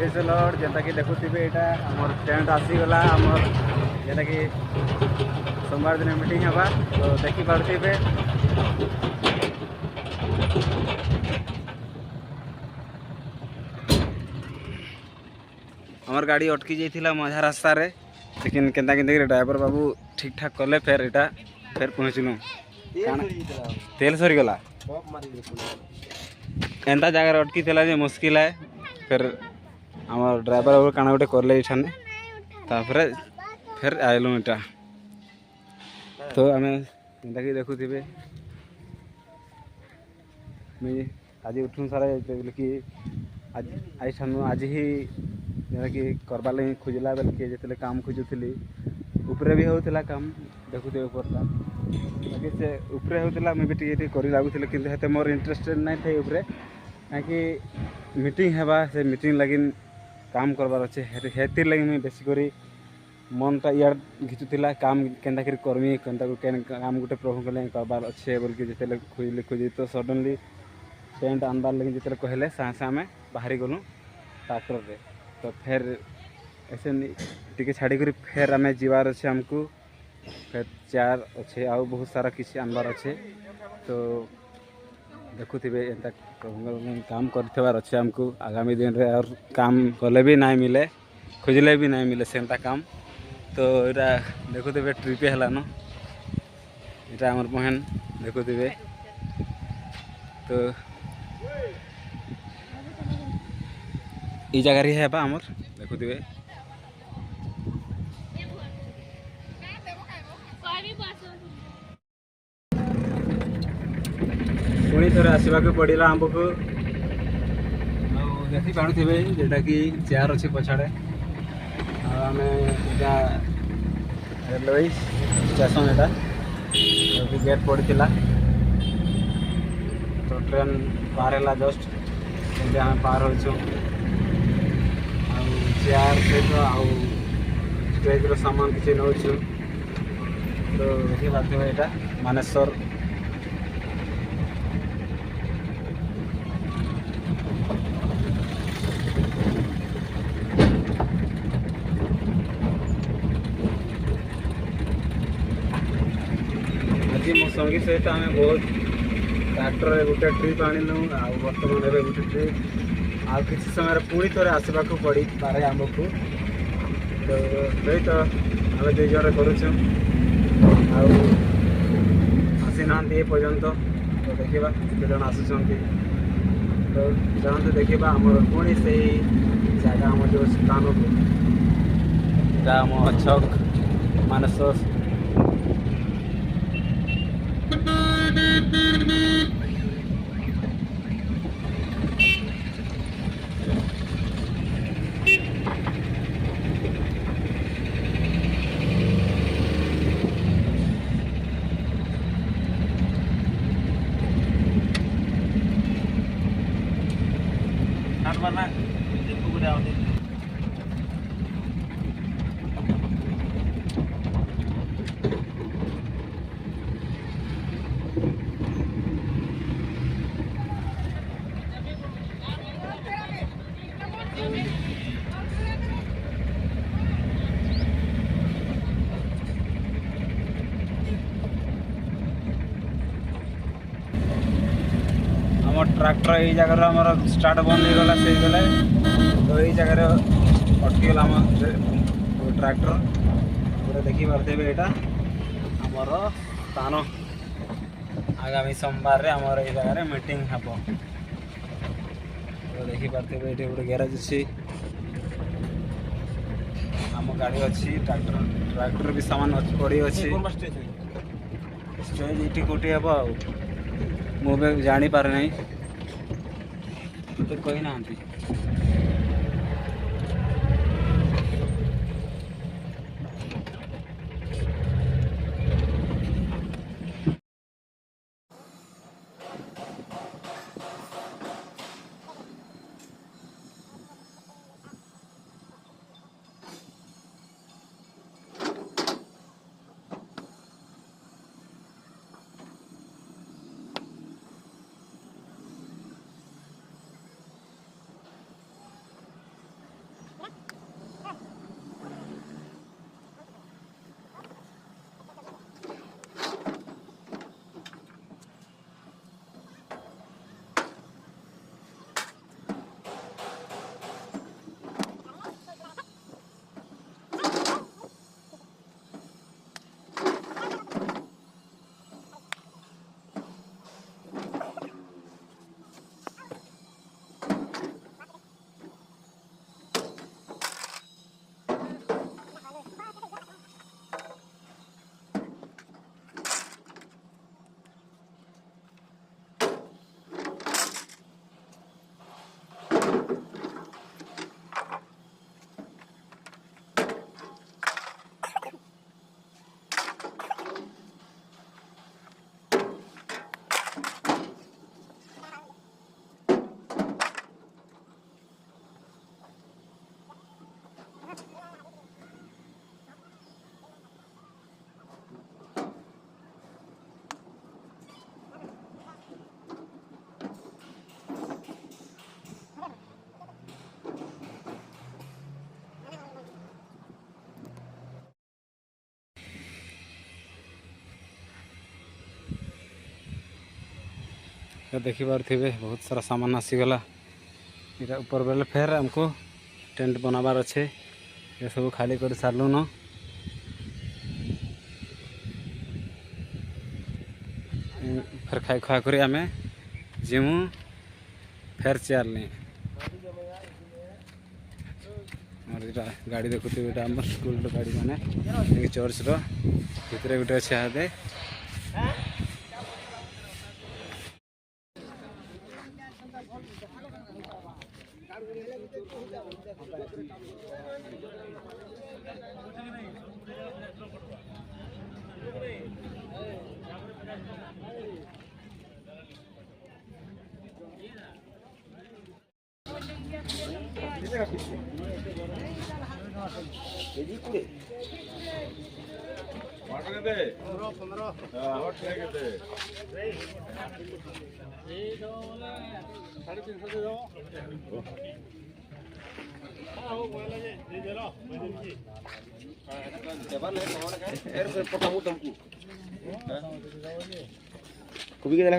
Lord जेनता कि देखुथिबे एटा हमर tent आसीगला हमर जेनता कि सोमवार दिन मीटिंग हवा तो देखि पारथिबे हमर गाड़ी अटकी जाइथिला मझा रास्ता रे लेकिन केनता केनता ड्राइवर बाबू ठीक ठाक कले फिर एटा फिर पहुँचलु तेल सरी गला एंता जगह अटकी थिला जे मुश्किल है फिर हमर ड्राइवर बाबू काना गोटे करले इठाने तापरे फिर आइलु इटा तो आमे जेनता कि देखुथिबे मैं आज उठूँ सारा कि आज आई ठानु आज ही जेना कि करबार लगी खोजला बेल के जिते काम खोजुली उपरे भी होता काम देखुथे ऊपरटा बाकी से उपरे होता मुझे टी कर लगुले कि मोर इंटरेस्टेड नहीं थे उपरे कहीं मीटिंग हेबा से मीटिंग लगी काम करबार अच्छे हेतिर लगी मुझे बेसी करी मनटा इार घिचुला काम केन्ता कर करमी काम गोटे प्रभु के करबार अच्छे बोल के जिते खोजली खोजी तो सडनली टेंट आनबार लगे जिते कहले साँगे साँगे बाहरी गलु ट्रैक्टर रे तो फिर ऐसे टी छाड़ी फिर आम जीवार अच्छे आमको फिर चेयर अच्छे आउ बहुत सारा किसी आनबार अच्छे तो देखुथिबे एंता काम कर अच्छे आमको आगामी दिन रे और काम कले भी नहीं मिले खोजले भी नहीं मिले सेंता काम तो यहाँ देखुथिबे ट्रिपे हलान यहाँ आमर बहन देखुथिबे तो ई जगह है आमर देखुथिबे पुणी थे आसवाक पड़ा आमको देखी पाथे जेटा कि चेयर अच्छे पछाड़े आम रेलवे स्टेशन यहाँ गेट पड़ा तो ट्रेन पार है जस्ट आम पार हो चेयर सहित आउ स्टेज सामान किसी नौ तो देखी पार्थ यहाँ मानेश्वर आज मो संगी सहित आम बहुत ट्रैक्टर गोटे ट्रिप आणिलु बर्तमान ए गोटे ट्रिप आ किसी समय पुणी थे आसवाक पड़ी पारे आमको तो सहित आम दुई जन करुचु आसी ना पर्यंत तो देखा जन आसुँच तो जानते देखा आम पुणी से जगह आम जो स्थान को आम छक मानेश्वर ट्रैक्टर ये जगह आम स्टार्ट बंद हो गला से गले तो ये जगह अटकीगला आम ट्रैक्टर पूरा देखी पार्थे यहाँ आमर स्थान आगामी सोमवार रे आमर ये जगह मीटिंग हम तो देखी पार्थे ये गोटे गैरेज अच्छी आम गाड़ी अच्छी ट्रैक्टर भी सामान पड़ी अच्छी स्टेज ये कौटी हम मुझे जानी पारे नहीं तो कही ना देखी पारे बहुत सारा सामान आसीगला इटा ऊपर बेले फेर हमको टेंट बनाबार अच्छे ये सब खाली कर सारू न फिर खाई खुआ कर आम जीमु फेर चेयर नहीं और इटा गाड़ी देखुते इटा आम स्कूल गाड़ी माने चर्च रो भितर गोटे अच्छे हादे कोबी के देना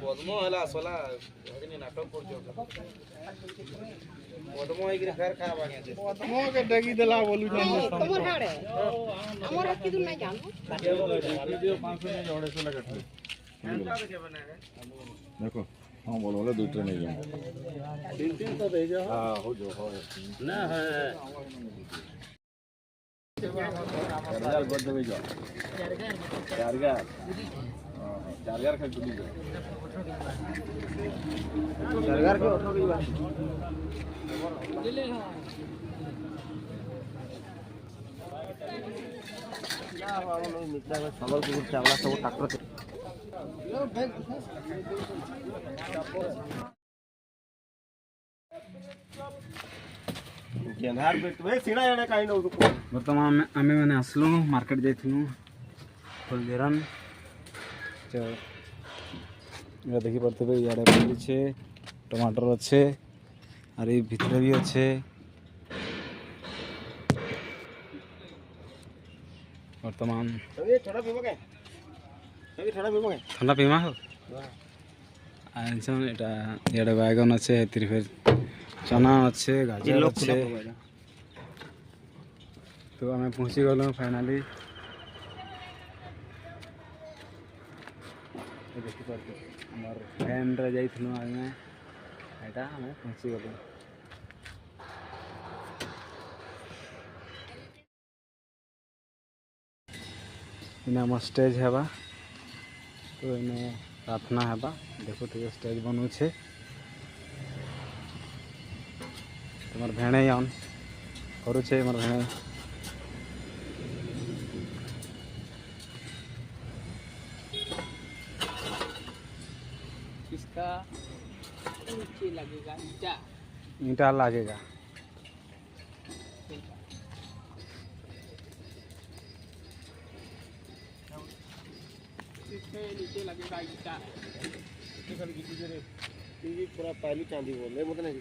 पद्म है असला नाटक पद्म घर खावा पद्म के डगी देला बोलू तमर हाड़े हमर की दूर नहीं जानो वीडियो 500 नहीं जोड़े से लगा देखो हां बोलो वाला दूसरे नहीं जाओ 3 तो दे जाओ हां हो जो हो ना है चार्जर बद दे जाओ चार्जर का गुली जाओ चार्जर के ऑटो की बात ले हां ना हम मित्र में संबलपुर चावला सब ट्रैक्टर बर्तमान आम मैंने आसलु मार्केट जाइलु हल्दीराम देखी पारे इे पड़े टमाटर अच्छे और ये भितर भी अच्छे बर्तमान ठंडा पीमा हो इे बैगन अच्छे फिर चना अच्छे गाजर अच्छे तो आम पहुँची गलु फाइनाली देखी पारे ट्रेन रे जाइलु आम एटा आम पहुँची गलु इने आम स्टेज हेबा तो इने प्रार्थना हेबा देखो स्टेज बनूचे तुम्हार भेणे आन करुचे मोर भेणे इसका नीचे लगेगा ईंटा लगेगा नीचे लगेगा ईंटा पूरा पहली चांदी बोल रहे मतलब नहीं